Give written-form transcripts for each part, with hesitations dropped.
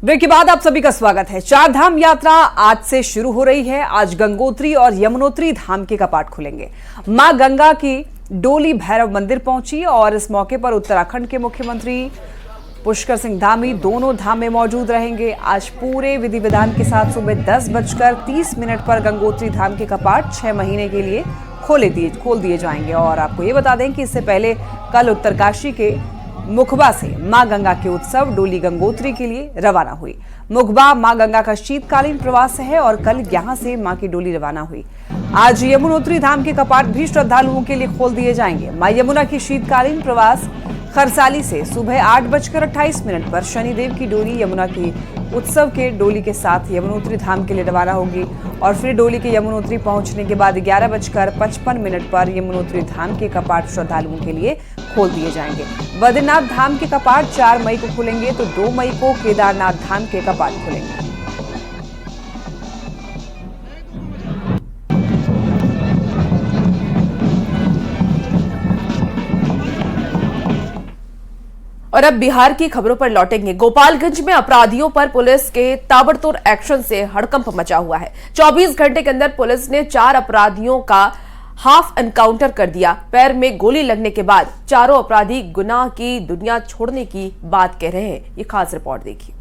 Break के बाद आप सभी का स्वागत है। चार धाम यात्रा आज से शुरू हो रही है। आज गंगोत्री और यमुनोत्री धाम के कपाट खुलेंगे। मां गंगा की डोली भैरव मंदिर पहुंची और इस मौके पर उत्तराखंड के मुख्यमंत्री पुष्कर सिंह धामी दोनों धाम में मौजूद रहेंगे। आज पूरे विधि विधान के साथ सुबह 10:30 पर गंगोत्री धाम के कपाट 6 महीने के लिए खोल दिए जाएंगे। और आपको ये बता दें कि इससे पहले कल उत्तरकाशी के मुखबा से मां गंगा के उत्सव डोली गंगोत्री के लिए रवाना हुई। मुखबा मां गंगा का शीतकालीन प्रवास है और कल यहां से मां की डोली रवाना हुई। आज यमुनोत्री धाम के कपाट भी श्रद्धालुओं के लिए खोल दिए जाएंगे। मां यमुना की शीतकालीन प्रवास खरसाली से सुबह 8:28 पर शनिदेव की डोली यमुना की उत्सव के डोली के साथ यमुनोत्री धाम के लिए रवाना होगी और फिर डोली के यमुनोत्री पहुंचने के बाद 11:55 पर यमुनोत्री धाम के कपाट श्रद्धालुओं के लिए खोल दिए जाएंगे। बद्रीनाथ धाम के कपाट 4 मई को खुलेंगे तो 2 मई को केदारनाथ धाम के कपाट खुलेंगे। और अब बिहार की खबरों पर लौटेंगे। गोपालगंज में अपराधियों पर पुलिस के ताबड़तोड़ एक्शन से हड़कंप मचा हुआ है। 24 घंटे के अंदर पुलिस ने 4 अपराधियों का हाफ एनकाउंटर कर दिया। पैर में गोली लगने के बाद चारों अपराधी गुनाह की दुनिया छोड़ने की बात कह रहे हैं। ये खास रिपोर्ट देखिए।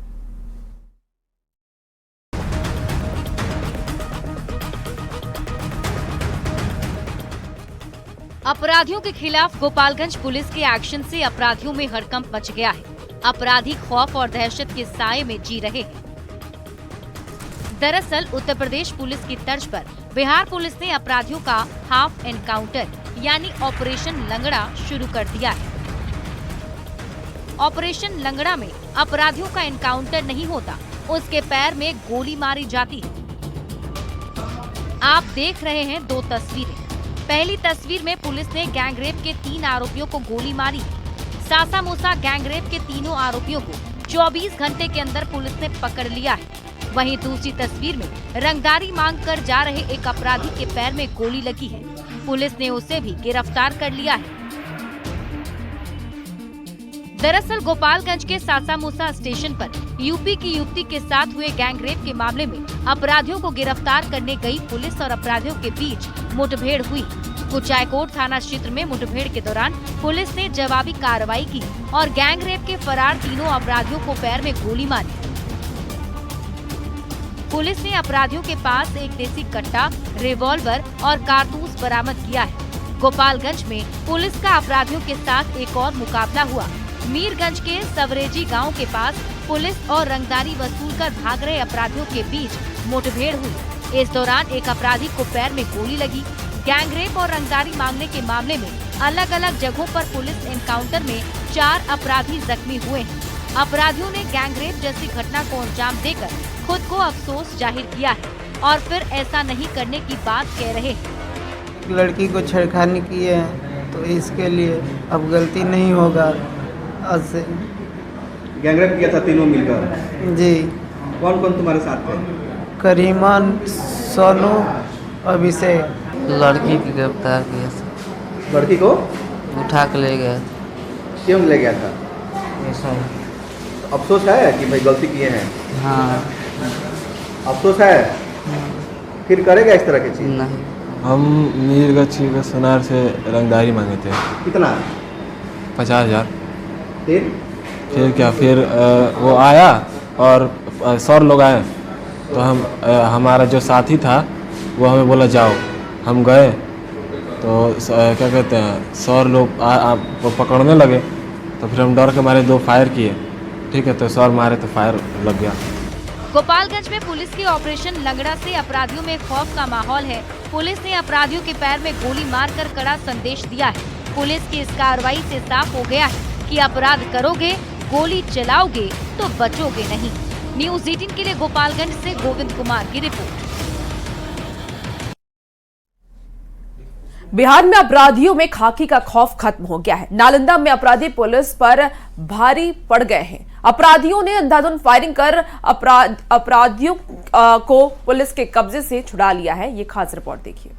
अपराधियों के खिलाफ गोपालगंज पुलिस के एक्शन से अपराधियों में हड़कंप मच गया है। अपराधी खौफ और दहशत के साए में जी रहे हैं। दरअसल उत्तर प्रदेश पुलिस की तर्ज पर बिहार पुलिस ने अपराधियों का हाफ एनकाउंटर यानी ऑपरेशन लंगड़ा शुरू कर दिया है। ऑपरेशन लंगड़ा में अपराधियों का एनकाउंटर नहीं होता, उसके पैर में गोली मारी जाती है। आप देख रहे हैं 2 तस्वीरें। पहली तस्वीर में पुलिस ने गैंगरेप के 3 आरोपियों को गोली मारी। सासा मूसा गैंगरेप के तीनों आरोपियों को 24 घंटे के अंदर पुलिस ने पकड़ लिया है। वहीं दूसरी तस्वीर में रंगदारी मांग कर जा रहे एक अपराधी के पैर में गोली लगी है। पुलिस ने उसे भी गिरफ्तार कर लिया है। दरअसल गोपालगंज के सासा मूसा स्टेशन पर यूपी की युवती के साथ हुए गैंगरेप के मामले में अपराधियों को गिरफ्तार करने गई पुलिस और अपराधियों के बीच मुठभेड़ हुई। कुचायकोट थाना क्षेत्र में मुठभेड़ के दौरान पुलिस ने जवाबी कार्रवाई की और गैंगरेप के फरार तीनों अपराधियों को पैर में गोली मारी। पुलिस ने अपराधियों के पास एक देसी कट्टा, रिवॉल्वर और कारतूस बरामद किया है। गोपालगंज में पुलिस का अपराधियों के साथ एक और मुकाबला हुआ। मीरगंज के सवरेजी गांव के पास पुलिस और रंगदारी वसूल कर भाग रहे अपराधियों के बीच मुठभेड़ हुई। इस दौरान एक अपराधी को पैर में गोली लगी। गैंगरेप और रंगदारी मांगने के मामले में अलग अलग जगहों पर पुलिस एनकाउंटर में 4 अपराधी जख्मी हुए हैं। अपराधियों ने गैंगरेप जैसी घटना को अंजाम देकर खुद को अफसोस जाहिर किया है और फिर ऐसा नहीं करने की बात कह रहे हैं। लड़की को छेड़खानी की है तो इसके लिए अब गलती नहीं होगा। आज से गैंगरेप किया था तीनों मिलकर? जी। कौन कौन तुम्हारे साथ थे? करीमान, सोनू, अभिषेक। लड़की की गिरफ्तार किया। लड़की को उठा के ले गया। क्यों ले गया था? ऐसा ही। अफसोस है कि भाई गलती किए हैं? हाँ। अफसोस है? फिर करेगा इस तरह की चीज? नहीं। हम मीरगंज के सोनार से रंगदारी मांगे थे। कितना? 50,000। फिर क्या वो आया और 100 लोग आए तो हमारा जो साथी था वो हमें बोला जाओ। हम गए तो क्या कहते हैं 100 लोग पकड़ने लगे तो फिर हम डर के मारे 2 फायर किए। ठीक है, तो 100 मारे तो फायर लग गया। गोपालगंज में पुलिस के ऑपरेशन लंगड़ा से अपराधियों में खौफ का माहौल है। पुलिस ने अपराधियों के पैर में गोली मारकर कड़ा संदेश दिया है। पुलिस की इस कार्रवाई से साफ हो गया है कि अपराध करोगे, गोली चलाओगे तो बचोगे नहीं। न्यूज़ 18 के लिए गोपालगंज से गोविंद कुमार की रिपोर्ट। बिहार में अपराधियों में खाकी का खौफ खत्म हो गया है। नालंदा में अपराधी पुलिस पर भारी पड़ गए हैं। अपराधियों ने अंधाधुंध फायरिंग कर अपराधियों को पुलिस के कब्जे से छुड़ा लिया है। ये खास रिपोर्ट देखिए।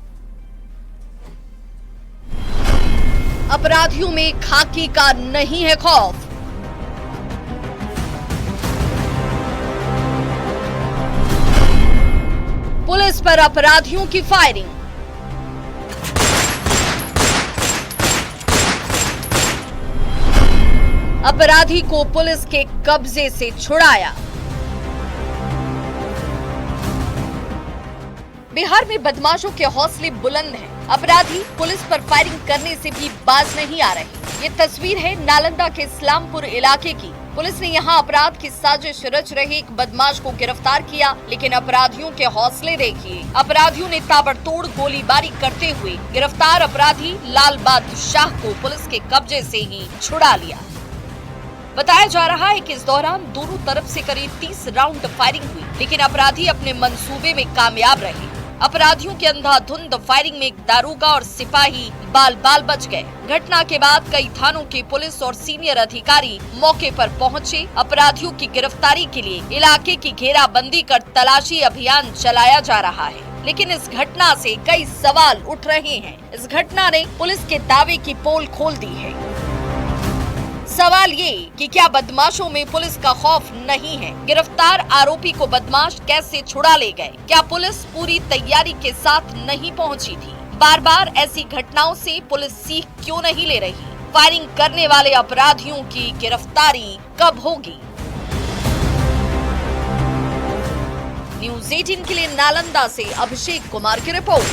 अपराधियों में खाकी का नहीं है खौफ। पुलिस पर अपराधियों की फायरिंग। अपराधी को पुलिस के कब्जे से छुड़ाया। बिहार में बदमाशों के हौसले बुलंद हैं। अपराधी पुलिस पर फायरिंग करने से भी बाज नहीं आ रहे। ये तस्वीर है नालंदा के इस्लामपुर इलाके की। पुलिस ने यहां अपराध की साजिश रच रहे एक बदमाश को गिरफ्तार किया, लेकिन अपराधियों के हौसले देखिए। अपराधियों ने ताबड़तोड़ गोलीबारी करते हुए गिरफ्तार अपराधी लाल बहादुर शाह को पुलिस के कब्जे से ही छुड़ा लिया। बताया जा रहा है कि इस दौरान दोनों तरफ से करीब 30 राउंड फायरिंग हुई, लेकिन अपराधी अपने मंसूबे में कामयाब रहे। अपराधियों के अंधाधुंध फायरिंग में एक दारोगा और सिपाही बाल बाल बच गए। घटना के बाद कई थानों के पुलिस और सीनियर अधिकारी मौके पर पहुंचे। अपराधियों की गिरफ्तारी के लिए इलाके की घेराबंदी कर तलाशी अभियान चलाया जा रहा है, लेकिन इस घटना से कई सवाल उठ रहे हैं। इस घटना ने पुलिस के दावे की पोल खोल दी है। सवाल ये कि क्या बदमाशों में पुलिस का खौफ नहीं है? गिरफ्तार आरोपी को बदमाश कैसे छुड़ा ले गए? क्या पुलिस पूरी तैयारी के साथ नहीं पहुंची थी? बार बार ऐसी घटनाओं से पुलिस सीख क्यों नहीं ले रही? फायरिंग करने वाले अपराधियों की गिरफ्तारी कब होगी? न्यूज़ 18 के लिए नालंदा से अभिषेक कुमार की रिपोर्ट।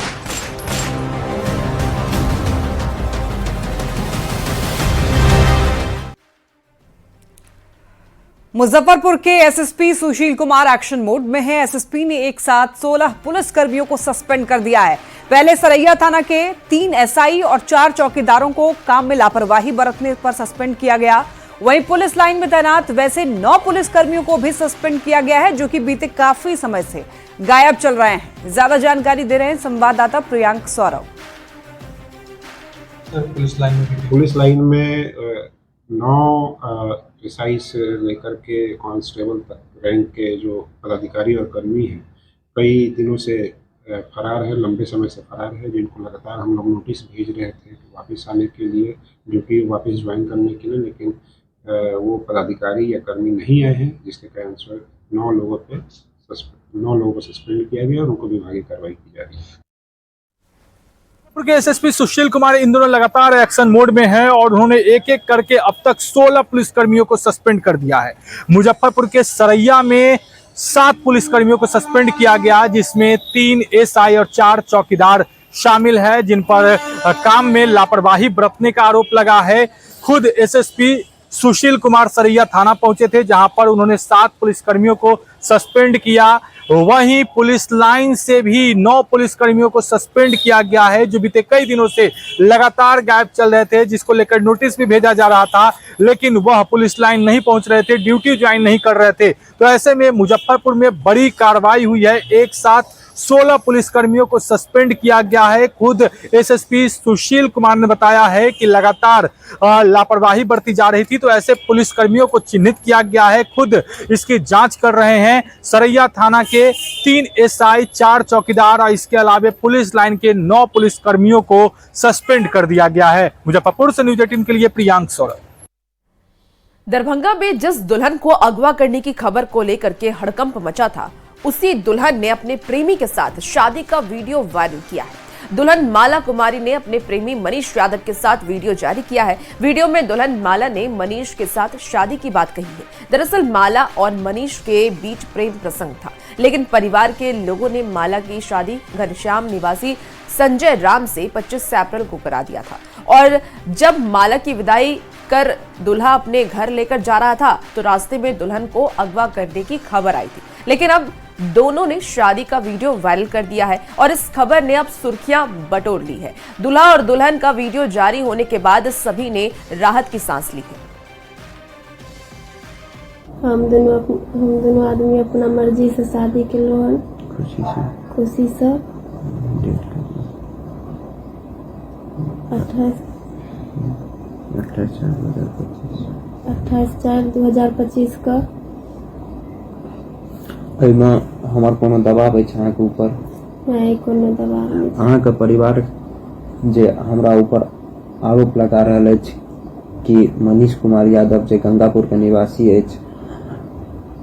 मुजफ्फरपुर के SSP Sushil Kumar action mode में हैं। एसएसपी ने एक साथ 16 पुलिस कर्मियों को सस्पेंड कर दिया है। पहले सरैया थाना के 3 एसआई और 4 चौकीदारों को काम में लापरवाही बरतने पर सस्पेंड किया गया। वहीं पुलिस लाइन में तैनात वैसे 9 पुलिस कर्मियों को भी सस्पेंड किया गया है, जो कि बीते काफी समय से गायब चल रहे हैं। ज्यादा जानकारी दे रहे हैं संवाददाता प्रियांक सौरव। पुलिस लाइन में 9 एसआई से लेकर के कांस्टेबल तक रैंक के जो पदाधिकारी और कर्मी हैं, कई दिनों से फरार है, लंबे समय से फरार है, जिनको लगातार हम लोग नोटिस भेज रहे थे वापस आने के लिए, जो कि वापस ज्वाइन करने के लिए, लेकिन वो पदाधिकारी या कर्मी नहीं आए हैं, जिसके कारण से 9 लोगों को सस्पेंड किया गया और उनको विभागीय कार्रवाई की जा रही है। के एसएसपी सुशील कुमार इन दोनों लगातार एक्शन मोड में हैं और उन्होंने एक एक करके अब तक 16 पुलिसकर्मियों को सस्पेंड कर दिया है। मुजफ्फरपुर के सरैया में 7 पुलिसकर्मियों को सस्पेंड किया गया, जिसमें 3 एसआई और 4 चौकीदार शामिल है, जिन पर काम में लापरवाही बरतने का आरोप लगा है। खुद एसएसपी सुशील कुमार सरैया थाना पहुंचे थे, जहां पर उन्होंने 7 पुलिसकर्मियों को सस्पेंड किया। वहीं पुलिस लाइन से भी 9 पुलिसकर्मियों को सस्पेंड किया गया है, जो बीते कई दिनों से लगातार गायब चल रहे थे, जिसको लेकर नोटिस भी भेजा जा रहा था, लेकिन वह पुलिस लाइन नहीं पहुंच रहे थे, ड्यूटी ज्वाइन नहीं कर रहे थे। तो ऐसे में मुजफ्फरपुर में बड़ी कार्रवाई हुई है। एक साथ 16 पुलिसकर्मियों को सस्पेंड किया गया है। खुद एसएसपी सुशील कुमार ने बताया है कि लगातार लापरवाही बरती जा रही थी, तो ऐसे पुलिसकर्मियों को चिन्हित किया गया है। खुद इसकी जांच कर रहे हैं। सरैया थाना के 3 एसआई, 4 चौकीदार और इसके अलावा पुलिस लाइन के 9 पुलिसकर्मियों को सस्पेंड कर दिया गया है। मुजफ्फरपुर से न्यूज़ 18 के लिए प्रियांक सौरव। दरभंगा में जिस दुल्हन को अगवा करने की खबर को लेकर के हड़कंप मचा था, उसी दुल्हन ने अपने प्रेमी के साथ शादी का वीडियो वायरल किया है। दुल्हन माला कुमारी ने अपने प्रेमी मनीष यादव के साथ वीडियो जारी किया है। वीडियो में दुल्हन माला ने मनीष के साथ शादी की बात कही है। दरअसल माला और मनीष के बीच प्रेम प्रसंग था, लेकिन परिवार के लोगों ने माला की शादी घनश्याम निवासी संजय राम से 25 अप्रैल को करा दिया था। और जब माला की विदाई कर दुल्हा अपने घर लेकर जा रहा था, तो रास्ते में दुल्हन को अगवा करने की खबर आई थी। लेकिन अब दोनों ने शादी का वीडियो वायरल कर दिया है और इस खबर ने अब सुर्खियां बटोर ली है। दूल्हा और दुल्हन का वीडियो जारी होने के बाद सभी ने राहत की सांस ली है। हम दोनों आदमी अपना मर्जी से शादी के लोन खुशी से 28/4/2025 का हमार कोनो दबाव है अहाँ के ऊपर? नहीं, कोनो दबाव नहीं। अहाँ के परिवार जे हमरा ऊपर आरोप लगा रहल अछि कि मनीष कुमार यादव जे गंगापुर के निवासी अछि,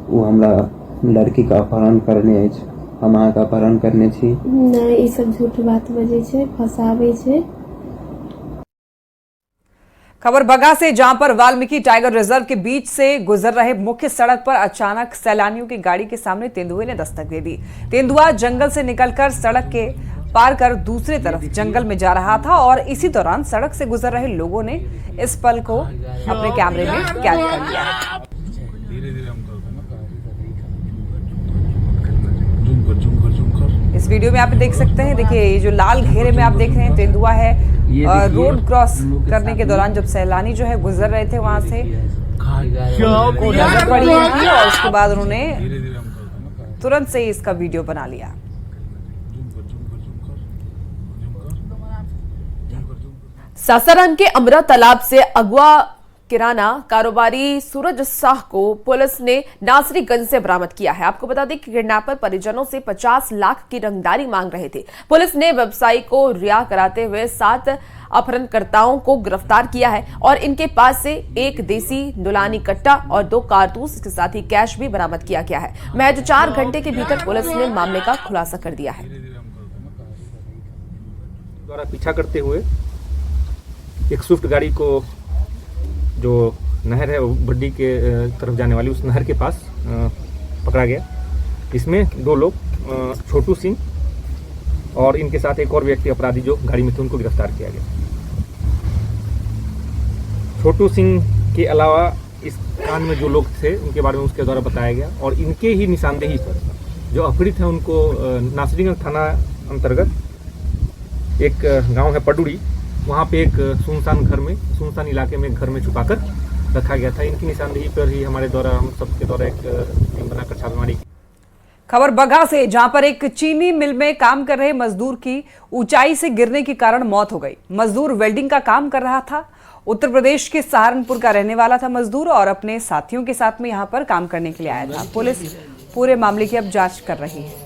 वो हमरा लड़की का अपहरण करने अछि, हम अहाँके अपहरण करने छी। नहीं, ई सब झूठ बात बजे छे, फसावे छे। खबर बगा से, जहां पर वाल्मीकि टाइगर रिजर्व के बीच से गुजर रहे मुख्य सड़क पर अचानक सैलानियों की गाड़ी के सामने तेंदुए ने दस्तक दे दी। तेंदुआ जंगल से निकलकर सड़क के पार कर दूसरी तरफ जंगल में जा रहा था और इसी दौरान सड़क से गुजर रहे लोगों ने इस पल को अपने कैमरे में कैद कर लिया। इस वीडियो में आप देख सकते हैं, देखिए ये जो लाल घेरे में आप देख रहे हैं तेंदुआ है। रोड क्रॉस करने के दौरान जब सैलानी जो है गुजर रहे थे वहां से को नजर पड़ी थी और उसके बाद उन्होंने तुरंत से इसका वीडियो बना लिया। सासाराम के अमरा तालाब से अगवा किराना कारोबारी सूरज शाह को पुलिस ने नासरीगंज से बरामद किया है। आपको बता दें कि किडनैपर परिजनों से 50 लाख की रंगदारी मांग रहे थे। पुलिस ने व्यवसायी को रिहा कराते हुए 7 अपहरणकर्ताओं को गिरफ्तार किया है और इनके पास से एक देसी दुलानी कट्टा और 2 कारतूस के साथ ही कैश भी बरामद किया गया है। महज 4 घंटे के भीतर पुलिस ने मामले का खुलासा कर दिया है। द्वारा पीछा करते हुए एक स्विफ्ट गाड़ी को जो नहर है बड्डी के तरफ जाने वाली उस नहर के पास पकड़ा गया। इसमें 2 लोग छोटू सिंह और इनके साथ एक और व्यक्ति अपराधी जो गाड़ी में थे उनको गिरफ्तार किया गया। छोटू सिंह के अलावा इस कांड में जो लोग थे उनके बारे में उसके द्वारा बताया गया और इनके ही निशानदेही पर जो अपहृत है उनको नासरीगंज थाना अंतर्गत एक गांव है पडुड़ी, वहाँ पे एक सुनसान इलाके में घर में छुपाकर रखा गया था। इनकी निशानदेही पर ही हम सबके द्वारा एक टीम बनाकर छापेमारी। खबर बगा से, जहां पर एक चीनी मिल में काम कर रहे मजदूर की ऊंचाई से गिरने के कारण मौत हो गई। मजदूर वेल्डिंग का काम कर रहा था। उत्तर प्रदेश के सहारनपुर का रहने वाला था मजदूर और अपने साथियों के साथ में यहां पर काम करने के लिए आया था। पुलिस पूरे मामले की अब जांच कर रही है।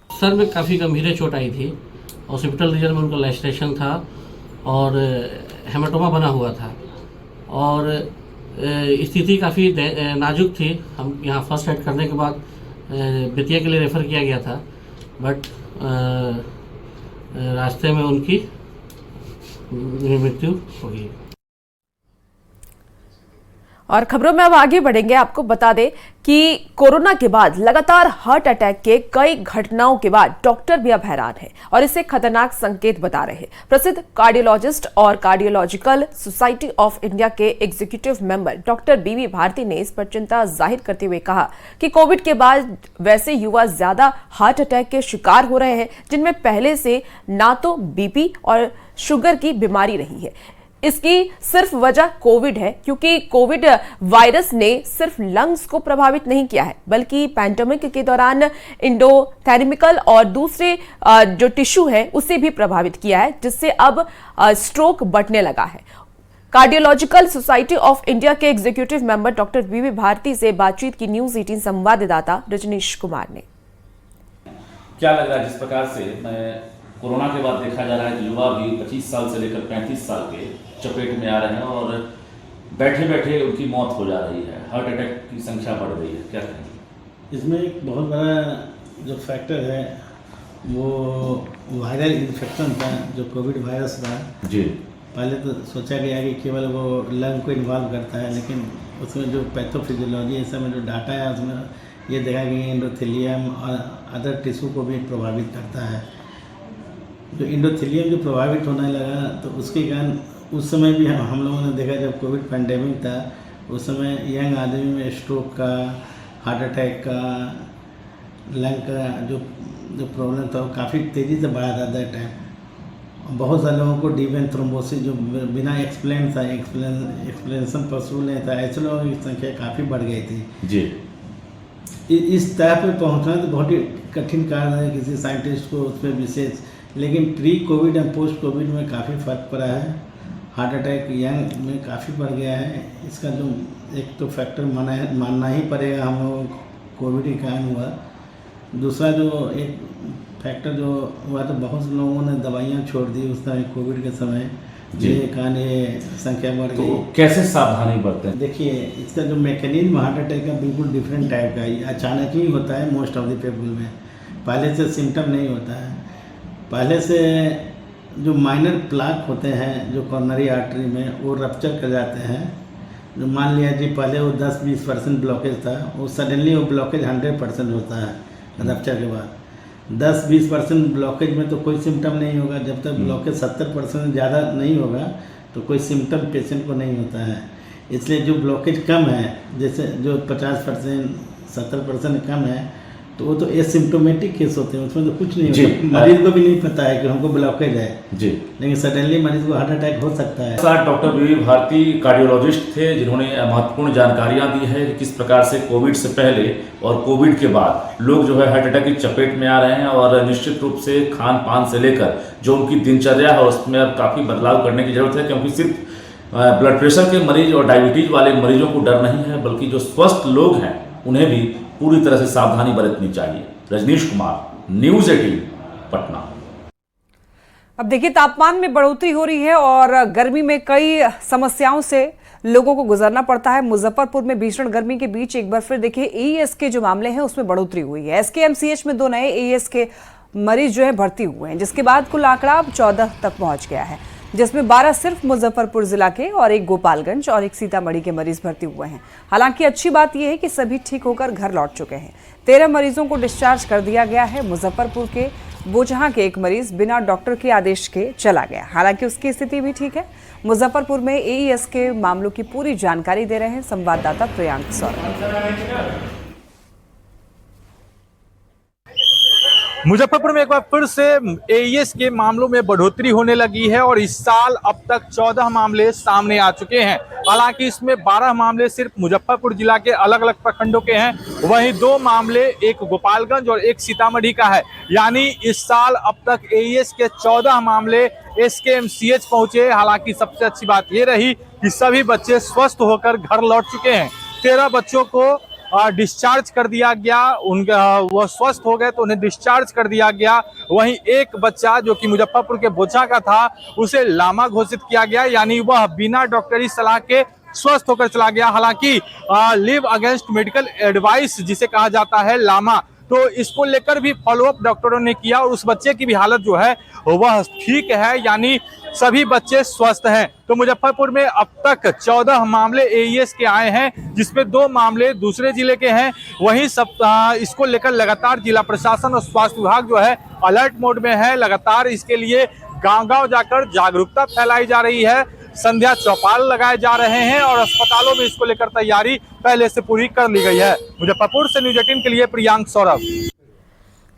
सर में काफ़ी गंभीर चोट आई थी। हॉस्पिटल रीजन में उनका लैस्ट्रेशन था और हेमाटोमा बना हुआ था और स्थिति काफ़ी नाजुक थी। हम यहाँ फर्स्ट एड करने के बाद बेतिया के लिए रेफ़र किया गया था, बट रास्ते में उनकी मृत्यु हो गई। और खबरों में अब आगे बढ़ेंगे। आपको बता दें कि कोरोना के बाद लगातार हार्ट अटैक के कई घटनाओं के बाद डॉक्टर भी अब हैरान हैं और इसे खतरनाक संकेत बता रहे हैं। प्रसिद्ध कार्डियोलॉजिस्ट और कार्डियोलॉजिकल सोसाइटी ऑफ इंडिया के एग्जीक्यूटिव मेंबर डॉक्टर बीवी भारती ने इस पर चिंता जाहिर करते हुए कहा कि कोविड के बाद वैसे युवा ज्यादा हार्ट अटैक के शिकार हो रहे हैं जिनमें पहले से ना तो बीपी और शुगर की बीमारी रही है। इसकी सिर्फ वजह कोविड है, क्योंकि कोविड वायरस ने सिर्फ लंग्स को प्रभावित नहीं किया है बल्कि पैंडेमिक के दौरान एंडोथेर्मिकल और दूसरे जो टिश्यू है उसे भी प्रभावित किया है, जिससे अब स्ट्रोक बढ़ने लगा है। कार्डियोलॉजिकल सोसाइटी ऑफ इंडिया के एग्जीक्यूटिव मेंबर डॉक्टर बीवी भारती से बातचीत की न्यूज 18 संवाददाता रजनीश कुमार ने। क्या लग रहा है जिस प्रकार से कोरोना के बाद देखा जा रहा है कि युवा भी 25 साल से लेकर 35 साल के चपेट में आ रहे हैं और बैठे बैठे उनकी मौत हो जा रही है, हार्ट अटैक की संख्या बढ़ रही है, क्या कहेंगे? इसमें एक बहुत बड़ा जो फैक्टर है वो वायरल इन्फेक्शन था, जो कोविड वायरस था जी। पहले तो सोचा गया कि केवल वो लंग को इन्वॉल्व करता है, लेकिन उसमें जो पैथोफिजियोलॉजी इस समय जो डाटा है उसमें ये देखा कि एंडोथेलियम और अदर टिश्यू को भी प्रभावित करता है। जो एंडोथेलियम जो प्रभावित होने लगा तो उसके कारण उस समय भी हम लोगों ने देखा जब कोविड पैंडेमिक था उस समय यंग आदमी में स्ट्रोक का, हार्ट अटैक का, लंग का जो प्रॉब्लम था वो काफ़ी तेज़ी से बढ़ा था दैट टाइम। बहुत सारे लोगों को डीप वेन थ्रोम्बोसिस जो बिना एक्सप्लेन था, एक्सप्लेनेशन पॉसिबल नहीं था, ऐसे लोगों की संख्या काफ़ी बढ़ गई थी जी। इस तय पे पहुँचना तो बहुत ही कठिन कार्य है किसी साइंटिस्ट को उस पर विशेष, लेकिन प्री कोविड और पोस्ट कोविड में काफ़ी फर्क पड़ा है। हार्ट अटैक यंग में काफ़ी बढ़ गया है। इसका जो एक तो फैक्टर मानना ही पड़ेगा हम लोगों को कोविड के कारण हुआ। दूसरा जो एक फैक्टर जो हुआ तो बहुत से लोगों ने दवाइयाँ छोड़ दी उस समय कोविड के समय, जी। ये कारण ये संख्या बढ़ तो गई। कैसे सावधानी बरतें? देखिए, इसका जो मैकेनिज्म हार्ट अटैक का बिल्कुल डिफरेंट टाइप का है। अचानक ही होता है मोस्ट ऑफ द पीपल में, पहले से सिम्टम नहीं होता है। पहले से जो माइनर प्लाक होते हैं जो कॉर्नरी आर्टरी में, वो रप्चर कर जाते हैं। जो मान लिया जी पहले वो 10-20% ब्लॉकेज था, वो सडनली वो ब्लॉकेज 100% होता है रप्चर के बाद। 10-20% ब्लॉकेज में तो कोई सिम्टम नहीं होगा। जब तक ब्लॉकेज 70% ज़्यादा नहीं होगा तो कोई सिम्टम पेशेंट को नहीं होता है। इसलिए जो ब्लॉकेज कम है, जैसे जो 50% 70% कम है, तो वो तो एसिम्टोमेटिक केस होते हैं, उसमें तो कुछ नहीं होता। मरीज को भी नहीं पता है कि हमको ब्लॉकेज है जी, लेकिन सडनली मरीज को हार्ट अटैक हो सकता है। साथ डॉक्टर बीवी भारती कार्डियोलॉजिस्ट थे जिन्होंने महत्वपूर्ण जानकारियां दी है कि किस प्रकार से कोविड से पहले और कोविड के बाद लोग जो है हार्ट अटैक की चपेट में आ रहे हैं, और निश्चित रूप से खान पान से लेकर जो उनकी दिनचर्या है उसमें अब काफ़ी बदलाव करने की जरूरत है, क्योंकि सिर्फ ब्लड प्रेशर के मरीज और डायबिटीज वाले मरीजों को डर नहीं है, बल्कि जो स्वस्थ लोग हैं उन्हें भी पूरी तरह से सावधानी बरतनी चाहिए। रजनीश कुमार, न्यूज़ 18 पटना। अब देखिए, तापमान में बढ़ोतरी हो रही है और गर्मी में कई समस्याओं से लोगों को गुजरना पड़ता है। मुजफ्फरपुर में भीषण गर्मी के बीच एक बार फिर देखिए एईएस के जो मामले हैं उसमें बढ़ोतरी हुई है। एसकेएमसीएच में 2 नए एईएस के मरीज जो है भर्ती हुए हैं, जिसके बाद कुल आंकड़ा अब 14 तक पहुंच गया है, जिसमें 12 सिर्फ मुजफ्फरपुर जिला के और 1 गोपालगंज और 1 सीतामढ़ी के मरीज भर्ती हुए हैं। हालांकि अच्छी बात यह है कि सभी ठीक होकर घर लौट चुके हैं। 13 मरीजों को डिस्चार्ज कर दिया गया है। मुजफ्फरपुर के बोचहां के एक मरीज बिना डॉक्टर के आदेश के चला गया, हालांकि उसकी स्थिति भी ठीक है। मुजफ्फरपुर में एईएस के मामलों की पूरी जानकारी दे रहे हैं संवाददाता प्रियांक सौरभ। मुजफ्फरपुर में एक बार फिर से एईएस के मामलों में बढ़ोतरी होने लगी है और इस साल अब तक 14 मामले सामने आ चुके हैं। हालांकि इसमें 12 मामले सिर्फ मुजफ्फरपुर जिला के अलग अलग प्रखंडों के हैं, वहीं 2 मामले, एक गोपालगंज और एक सीतामढ़ी का है। यानी इस साल अब तक एईएस के 14 मामले एसकेएमसीएच पहुंचे। हालांकि सबसे अच्छी बात यह रही कि सभी बच्चे स्वस्थ होकर घर लौट चुके हैं। 13 बच्चों को डिस्चार्ज कर दिया गया, उनका वो स्वस्थ हो गए तो उन्हें डिस्चार्ज कर दिया गया। वहीं एक बच्चा जो कि मुजफ्फरपुर के बोचा का था, उसे लामा घोषित किया गया, यानी वह बिना डॉक्टरी सलाह के स्वस्थ होकर चला गया। हालांकि लिव अगेंस्ट मेडिकल एडवाइस जिसे कहा जाता है लामा, तो इसको लेकर भी फॉलोअप डॉक्टरों ने किया और उस बच्चे की भी हालत जो है वह ठीक है, यानी सभी बच्चे स्वस्थ हैं। तो मुजफ्फरपुर में अब तक 14 मामले एईएस के आए हैं, जिसमें 2 मामले दूसरे जिले के हैं। वहीं सब इसको लेकर लगातार जिला प्रशासन और स्वास्थ्य विभाग जो है अलर्ट मोड में है। लगातार इसके लिए गांव-गांव जाकर जागरूकता फैलाई जा रही है, संध्या चौपाल लगाए जा रहे हैं और अस्पतालों में इसको लेकर तैयारी पहले से पूरी कर ली गई है। मुजफ्फरपुर से न्यूज़ 18 के लिए प्रियांक सौरभ।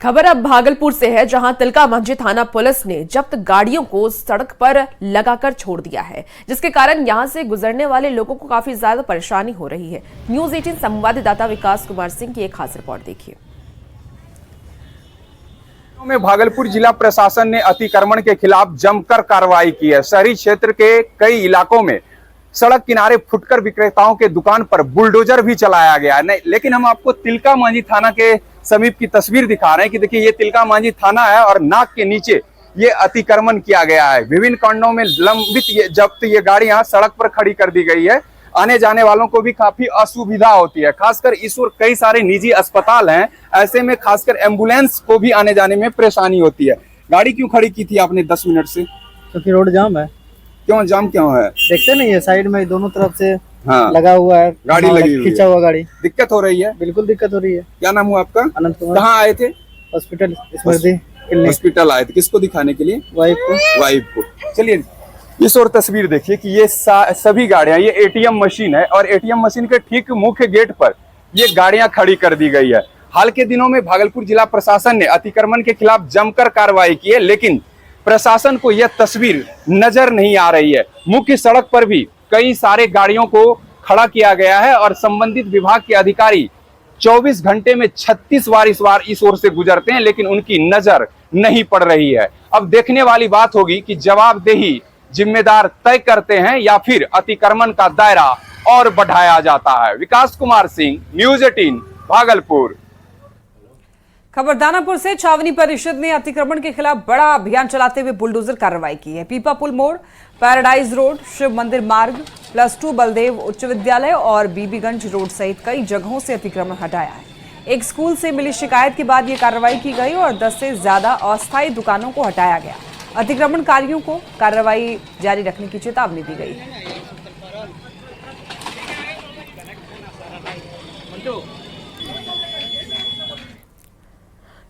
खबर अब भागलपुर से है, जहां तिलका मंझी थाना पुलिस ने जब्त गाड़ियों को सड़क पर लगाकर छोड़ दिया है, जिसके कारण यहां से गुजरने वाले लोगों को काफी ज्यादा परेशानी हो रही है। न्यूज़ 18 संवाददाता विकास कुमार सिंह की एक खास रिपोर्ट देखिए। में भागलपुर जिला प्रशासन ने अतिक्रमण के खिलाफ जमकर कार्रवाई की है। शहरी क्षेत्र के कई इलाकों में सड़क किनारे फुटकर विक्रेताओं के दुकान पर बुलडोजर भी चलाया गया है। लेकिन हम आपको तिलका मांझी थाना के समीप की तस्वीर दिखा रहे हैं कि देखिए ये तिलका मांझी थाना है और नाक के नीचे ये अतिक्रमण किया गया है। विभिन्न कांडों में लंबित जब्त ये गाड़ियां सड़क पर खड़ी कर दी गई है। आने जाने वालों को भी काफी असुविधा होती है, खासकर इस ओर कई सारे निजी अस्पताल हैं, ऐसे में खासकर एम्बुलेंस को भी आने जाने में परेशानी होती है। गाड़ी क्यों खड़ी की थी आपने 10 मिनट से? क्योंकि रोड जाम है। क्यों जाम क्यों है? देखते नहीं है, साइड में दोनों तरफ से हाँ लगा हुआ है, गाड़ी लगी हुई है, खींचा हुआ गाड़ी। दिक्कत हो रही है? बिल्कुल दिक्कत हो रही है। क्या नाम हुआ आपका? अनंत कुमार। कहाँ आए थे? हॉस्पिटल स्मृति हॉस्पिटल आए थे, किसको दिखाने के लिए? वाइफ को। वाइफ को। चलिए इस और तस्वीर देखिए कि ये सभी गाड़ियां, ये एटीएम मशीन है और एटीएम मशीन के ठीक मुख्य गेट पर ये गाड़ियां खड़ी कर दी गई है। हाल के दिनों में भागलपुर जिला प्रशासन ने अतिक्रमण के खिलाफ जमकर कार्रवाई की है, लेकिन प्रशासन को यह तस्वीर नजर नहीं आ रही है। मुख्य सड़क पर भी कई सारे गाड़ियों को खड़ा किया गया है और संबंधित विभाग के अधिकारी 24 घंटे में 36 बार इस ओर से गुजरते हैं, लेकिन उनकी नजर नहीं पड़ रही है। अब देखने वाली बात होगी कि जवाबदेही जिम्मेदार तय करते हैं या फिर अतिक्रमण का दायरा और बढ़ाया जाता है। विकास कुमार सिंह, न्यूज़ 18 भागलपुर। खबर दानापुर से छावनी परिषद ने अतिक्रमण के खिलाफ बड़ा अभियान चलाते हुए बुलडोजर कार्रवाई की है। पीपा पुल मोड़, पैराडाइज रोड, शिव मंदिर मार्ग, +2 बलदेव उच्च विद्यालय और बीबीगंज रोड सहित कई जगहों से अतिक्रमण हटाया है। एक स्कूल से मिली शिकायत के बाद ये कार्रवाई की गई और 10 से ज्यादा अस्थायी दुकानों को हटाया गया। अतिक्रमणकारियों को कार्रवाई जारी रखने की चेतावनी दी गई है।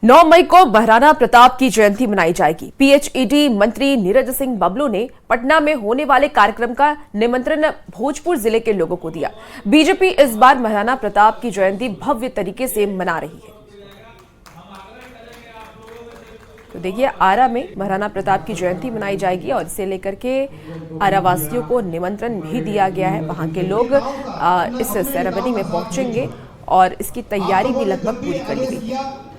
9 मई को महाराणा प्रताप की जयंती मनाई जाएगी। पीएचईडी मंत्री नीरज सिंह बबलू ने पटना में होने वाले कार्यक्रम का निमंत्रण भोजपुर जिले के लोगों को दिया। बीजेपी इस बार महाराणा प्रताप की जयंती भव्य तरीके से मना रही है। तो देखिए, आरा में महाराणा प्रताप की जयंती मनाई जाएगी और इसे लेकर के आरावासियों को निमंत्रण भी दिया गया है। वहां के लोग इस सेरेमनी में पहुंचेंगे और इसकी तैयारी भी लगभग पूरी कर ली गई है।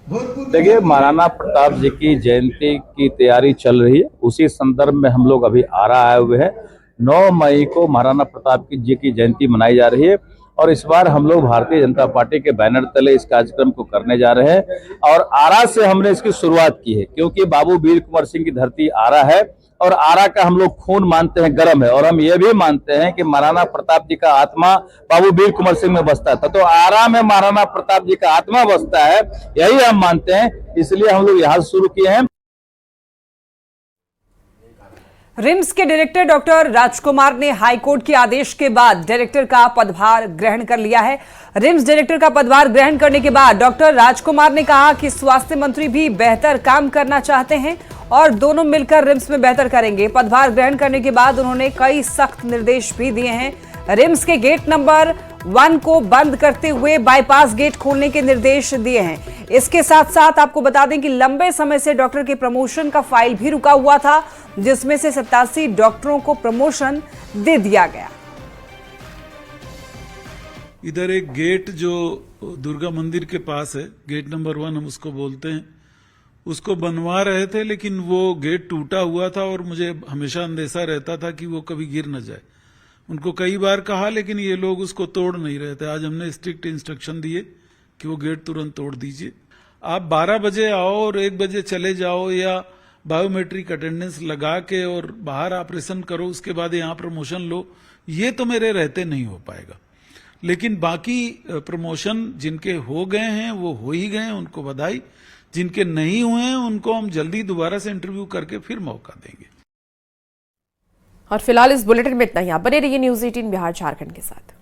देखिए, महाराणा प्रताप जी की जयंती की तैयारी चल रही है। उसी संदर्भ में हम लोग अभी आरा आए हुए हैं। 9 मई को महाराणा प्रताप जी की जयंती मनाई जा रही है और इस बार हम लोग भारतीय जनता पार्टी के बैनर तले इस कार्यक्रम को करने जा रहे हैं और आरा से हमने इसकी शुरुआत की है, क्योंकि बाबू वीर कुंवर सिंह की धरती आरा है और आरा का हम लोग खून मानते हैं गर्म है, और हम ये भी मानते हैं कि महाराणा प्रताप जी का आत्मा बाबू वीर कुंवर सिंह में बसता था। तो आरा में महाराणा प्रताप जी का आत्मा बसता है, यही हम मानते हैं, इसलिए हम लोग यहाँ शुरू किए हैं। रिम्स के डायरेक्टर डॉक्टर राजकुमार ने हाईकोर्ट के आदेश के बाद डायरेक्टर का पदभार ग्रहण कर लिया है। रिम्स डायरेक्टर का पदभार ग्रहण करने के बाद डॉक्टर राजकुमार ने कहा कि स्वास्थ्य मंत्री भी बेहतर काम करना चाहते हैं और दोनों मिलकर रिम्स में बेहतर करेंगे। पदभार ग्रहण करने के बाद उन्होंने कई सख्त निर्देश भी दिए हैं। रिम्स के गेट नंबर 1 को बंद करते हुए बाईपास गेट खोलने के निर्देश दिए हैं। इसके साथ साथ आपको बता दें कि लंबे समय से डॉक्टर के प्रमोशन का फाइल भी रुका हुआ था, जिसमें से 87 डॉक्टरों को प्रमोशन दे दिया गया। इधर एक गेट जो दुर्गा मंदिर के पास है, गेट नंबर 1 हम उसको बोलते हैं, उसको बनवा रहे थे, लेकिन वो गेट टूटा हुआ था और मुझे हमेशा अंदेशा रहता था कि वो कभी गिर न जाए। उनको कई बार कहा, लेकिन ये लोग उसको तोड़ नहीं रहे थे। आज हमने स्ट्रिक्ट इंस्ट्रक्शन दिए कि वो गेट तुरंत तोड़ दीजिए। आप 12 बजे आओ और 1 बजे चले जाओ या बायोमेट्रिक अटेंडेंस लगा के और बाहर ऑपरेशन करो, उसके बाद यहाँ प्रमोशन लो, ये तो मेरे रहते नहीं हो पाएगा। लेकिन बाकी प्रमोशन जिनके हो गए हैं वो हो ही गए हैं, उनको बधाई। जिनके नहीं हुए हैं उनको हम जल्दी दोबारा से इंटरव्यू करके फिर मौका देंगे। और फिलहाल इस बुलेटिन में इतना ही। आप बने रहिए न्यूज़ 18 बिहार झारखंड के साथ।